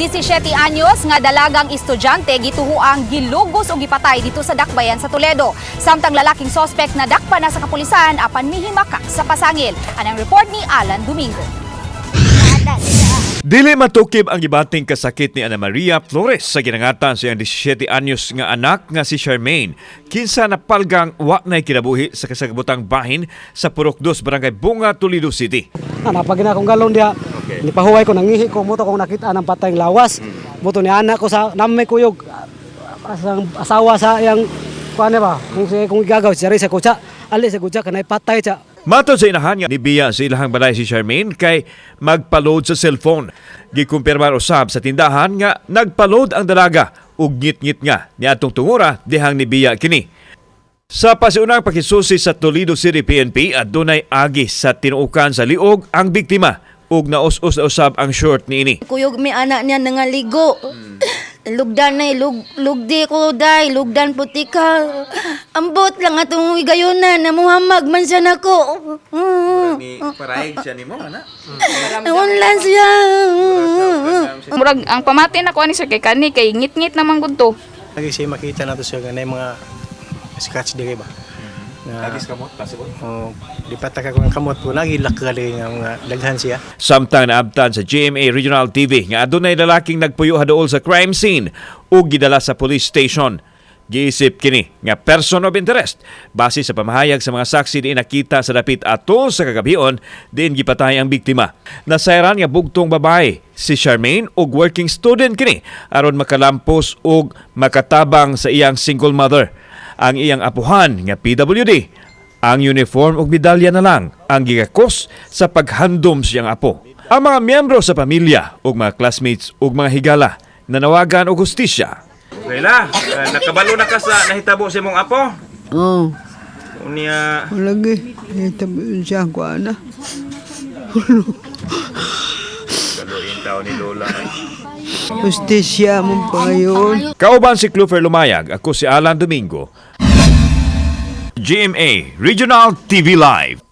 17 anyos nga dalagang estudyante gituhuang gilugos o gipatay dito sa Dakbayan sa Toledo. Samtang lalaking sospek na dakpa na sa kapulisan apan mihimakak sa pasangil. Anang report ni Alan Domingo. Dili matukib ang gibating kasakit ni Ana Maria Flores sa ginangatan sa iyang 17 anyos nga anak nga si Charmaine. Kinsa napalgang wa na'y kinabuhi sa kasagabutang bahin sa Purok 2, Barangay Bunga, Toledo City. Napag na akong galon diya. Nipahuway ko, nangihi ko, muto kong nakita ng patayng lawas. Muto ni anak ko sa namay kuyog. Asawa sa iyang, kuwane ba, kung igagaw, siya rin sa kutsa. Ali sa kutsa, kanay patay siya. Matod sa inahan nga nibiya sa ilahang balay si Charmaine kay magpa-load sa cellphone. Gikumpirmar usab sa tindahan nga nagpa-load ang dalaga ug ngit-ngit nga niadtong tungura dihang nibiya kini. Sa pasiunang pakisusi sa Toledo City PNP adunay agi sa tinuukan sa liog ang biktima ug naus-us na usab ang short niini. Kuyog mi anak niya nangaligo. Lugdan na lugdi ko day, lugdan puti ka. Ambot lang atong igayunan na muhamag man siya nako. Paraig siya nimo ana. Unlan siya. Murag ang pamati na ko ani sir kay kani kay ngit-ngit naman gud to. Lagi siya makita nato siya ganay mga scratch diri ba. Agis kamot possible. Oh, di pataka ko ang kamot po lagi lakali nga mga daghan siya. Samtang naabtan sa GMA Regional TV nga adunay lalaking nagpuyo haduol sa crime scene ug gidala sa police station. Giisip kini nga person of interest base sa pamahayag sa mga saksi di nakita sa dapit atol sa kagabion din gipatay ang biktima. Nasayran nga bugtong babae si Charmaine ug working student kini aron makalampos ug makatabang sa iyang single mother. Ang iyang apuhan nga PWD, ang uniform ug medalya na lang ang gigakos sa paghandom siyang apo. Ang mga miyembro sa pamilya ug mga classmates ug mga higala nanawagan og hustisya. Kayla, nakabalo na ka sa nahitabo sa imong apo? Oo. Unya, Lagi. Ito siya ko ana. kaluin tao ni Lola. Justisya mo pa ngayon. Kauban si Clover Lumayag, ako si Alan Domingo. GMA Regional TV Live.